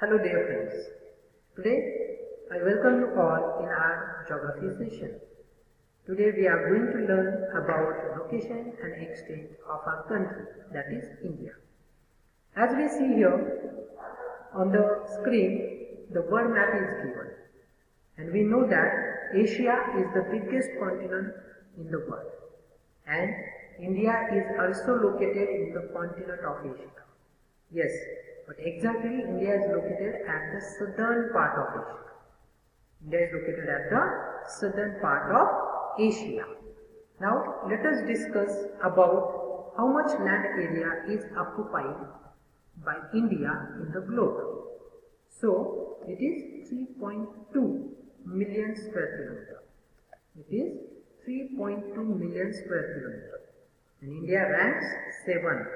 Hello dear friends, today I welcome you all in our geography session. Today we are going to learn about location and extent of our country, that is India. As we see here on the screen, the world map is given and we know that Asia is the biggest continent in the world and India is also located in the continent of Asia. Yes, but exactly India is located at the southern part of Asia. India is located at the southern part of Asia. Now let us discuss about how much land area is occupied by India in the globe. So it is 3.2 million square kilometer. It is 3.2 million square kilometer. And India ranks 7.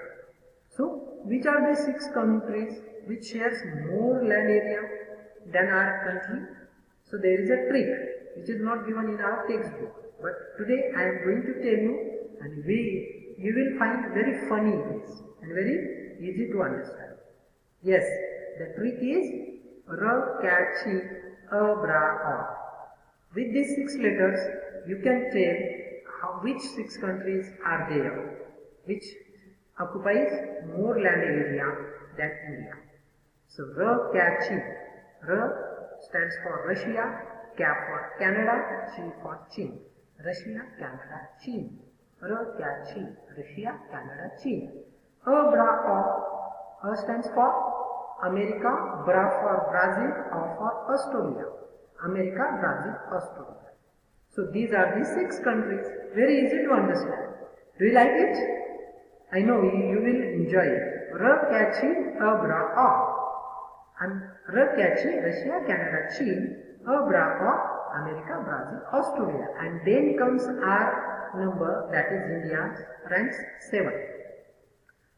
So, which are the 6 countries which shares more land area than our country? So, there is a trick which is not given in our textbook. But today I am going to tell you and you will find very funny this and very easy to understand. Yes, the trick is R, Cat, Chi, A, Bra, O. With these 6 letters, you can tell which 6 countries are there, which occupies more land area than India. So, R, Cat, Chi. R stands for Russia, Cap for Canada, Chi for China. Russia, Canada, China. R, Cat, Chi. Russia, Canada, China. A, Bra, O. A stands for America, Bra for Brazil, O for Australia. America, Brazil, Australia. So, these are the 6 countries. Very easy to understand. Do you like it? I know you will enjoy it. R, Cat, Chi, A, Bra, O. And R, Cat, Chi, Russia, Canada, China, A, Bra, O, America, Brazil, Australia. And then comes our number, that is India, ranks 7.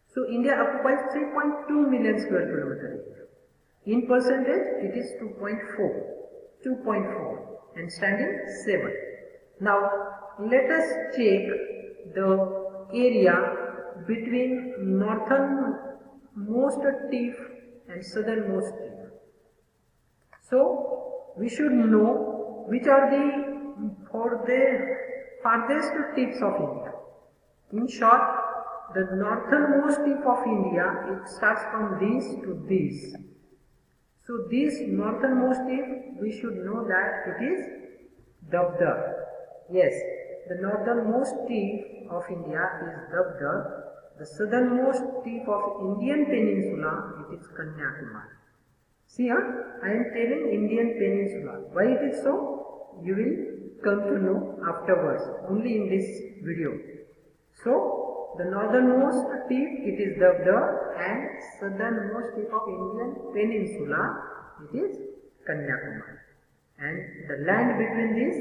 So India occupies 3.2 million square kilometer area. In percentage, it is 2.4 and standing 7. Now let us check the area between northernmost tip and southernmost tip. So we should know which are the farthest tips of India. In short, the northernmost tip of India, it starts from this to this. So this northernmost tip, we should know that it is Dabdar. Yes, the northernmost tip of India is Dabdar. The southernmost tip of Indian Peninsula, it is Kanyakumari. See here, I am telling Indian Peninsula. Why it is so? You will come to know afterwards, only in this video. So, the northernmost tip, it is Dabdar, and southernmost tip of Indian Peninsula, it is Kanyakumari. And the land between these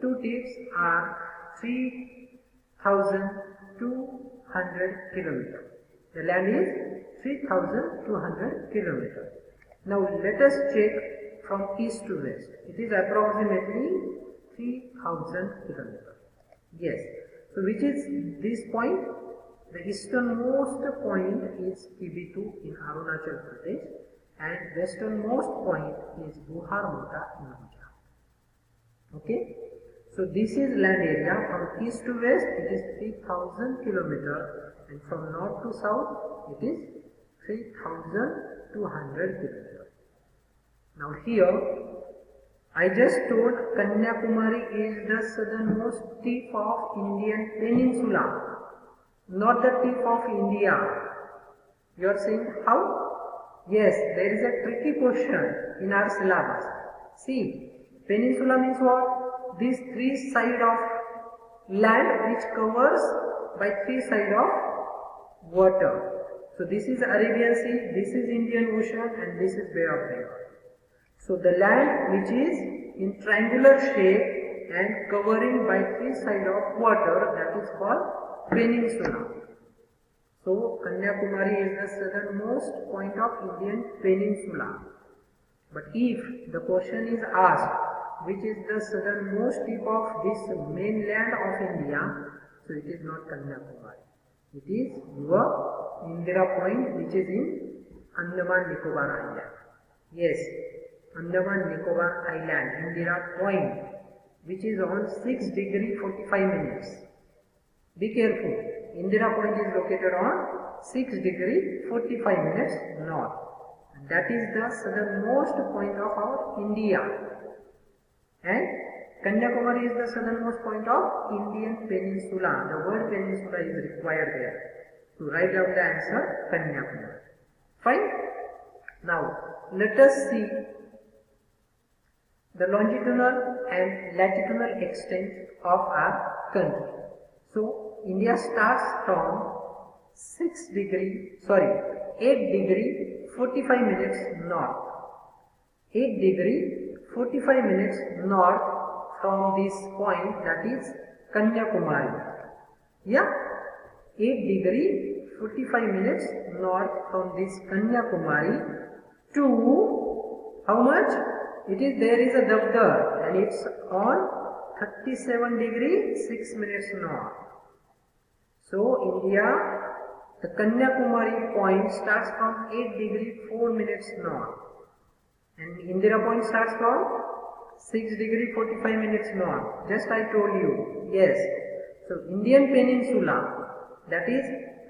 2 tips are 3,200 kilometers. The land is 3,200 kilometers. Now let us check from east to west. It is approximately 3,000 kilometers. Yes. So which is this point? The easternmost point is Kibitu in Arunachal Pradesh and westernmost point is Buhar Mota in Gujarat. Okay. So this is land area. From east to west it is 3,000 kilometers and from north to south it is 3,200 kilometers. Now here I just told Kanyakumari is the southernmost tip of Indian Peninsula, not the tip of India. You are saying how? Yes, there is a tricky question in our syllabus. See, peninsula means what? These 3 sides of land which covers by 3 sides of water. So this is Arabian Sea, this is Indian Ocean and this is Bay of Bengal. So the land which is in triangular shape and covering by 3 sides of water, that is called peninsula. So Kanyakumari is the southernmost point of Indian Peninsula. But if the question is asked, which is the southernmost tip of this mainland of India, so it is not Kanyakumari. It is your Indira Point, which is in Andaman Nicobar Island. Yes, Andaman Nicobar Island, Indira Point, which is on 6 degree 45 minutes. Be careful, Indira Point is located on 6 degree 45 minutes north. And that is the southernmost point of our India. And Kanyakumari is the southernmost point of Indian Peninsula. The word peninsula is required there to write down the answer Kanyakumari. Fine? Now, let us see the longitudinal and latitudinal extent of our country. So, India starts from 8 degree 45 minutes north. 8 degree 45 minutes north from this point, that is Kanyakumari. Yeah? 8 degree 45 minutes north from this Kanyakumari to how much? There is a Dabdar and it's on 37 degree 6 minutes north. So India, the Kanyakumari point starts from 8 degree 4 minutes north. And Indira point starts from 6 degree 45 minutes north. Just I told you. Yes. So Indian Peninsula, that is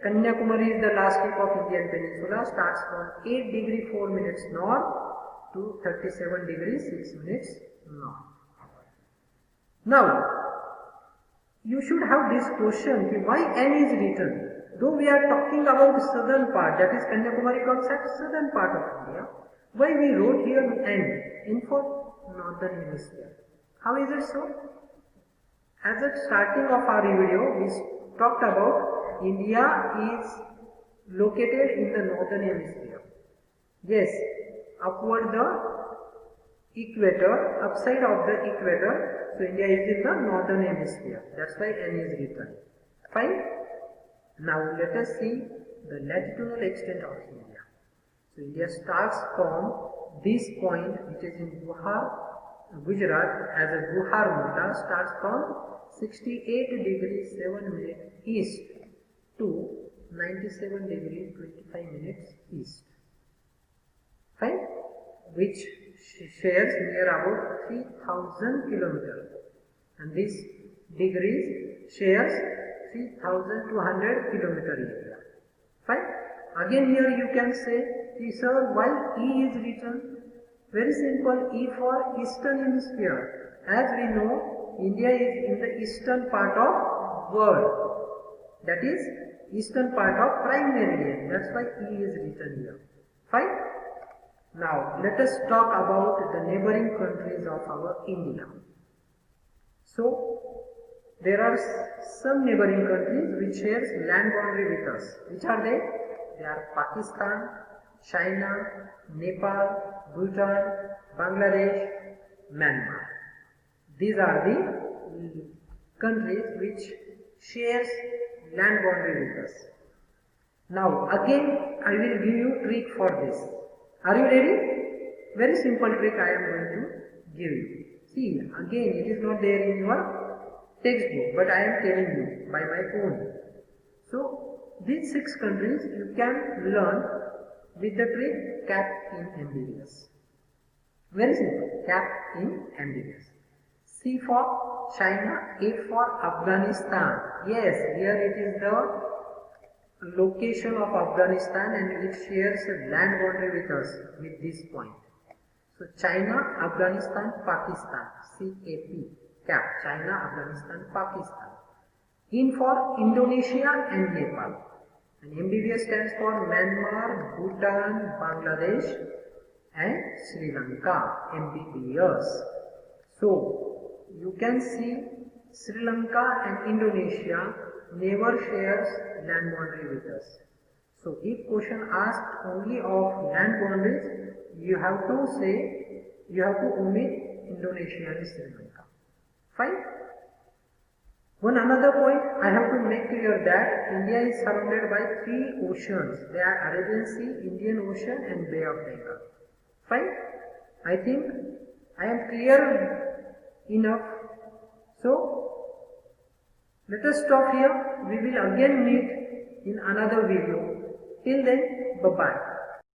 Kanyakumari is the last tip of Indian Peninsula, starts from 8 degree 4 minutes north to 37 degree 6 minutes north. Now, you should have this question, why N is written? Though we are talking about the southern part, that is Kanyakumari comes at southern part of India, why we wrote here N for northern hemisphere? How is it so? At the starting of our video, we talked about India is located in the northern hemisphere. Yes, upward the equator, upside of the equator, so India is in the northern hemisphere. That's why N is written. Fine? Now let us see the latitudinal extent of India. So India starts from this point, which is in Gujarat, as a Guhar Mota, starts from 68 degrees 7 minutes east to 97 degrees 25 minutes east. Fine? Which shares near about 3000 kilometers. And this degrees shares 3200 kilometer area. Fine? Again here you can say, sir, why E is written? Very simple, E for Eastern Hemisphere. As we know, India is in the eastern part of world. That is, eastern part of prime meridian. That's why E is written here. Fine? Now, let us talk about the neighboring countries of our India. So, there are some neighboring countries which shares land boundary with us. Which are they? They are Pakistan, China, Nepal, Bhutan, Bangladesh, Myanmar. These are the countries which shares land boundary with us. Now again I will give you trick for this. Are you ready? Very simple trick I am going to give you. See, again it is not there in your textbook, but I am telling you by my own. So these 6 countries you can learn with the trick cap in MBBS. Very simple, cap in MBBS. C for China, A for Afghanistan. Yes, here it is the location of Afghanistan and it shares a land boundary with us with this point. So China, Afghanistan, Pakistan, CAP, cap, China, Afghanistan, Pakistan. In for Indonesia and Nepal. And MBBS stands for Myanmar, Bhutan, Bangladesh and Sri Lanka, MBBS. So, you can see Sri Lanka and Indonesia never shares land boundary with us. So, if question asked only of land boundaries, you have to omit Indonesia and Sri Lanka. Fine? One another point I have to make clear that India is surrounded by 3 oceans. They are Arabian Sea, Indian Ocean and Bay of Bengal. Fine? I think I am clear enough. So, let us stop here. We will again meet in another video. Till then, bye-bye.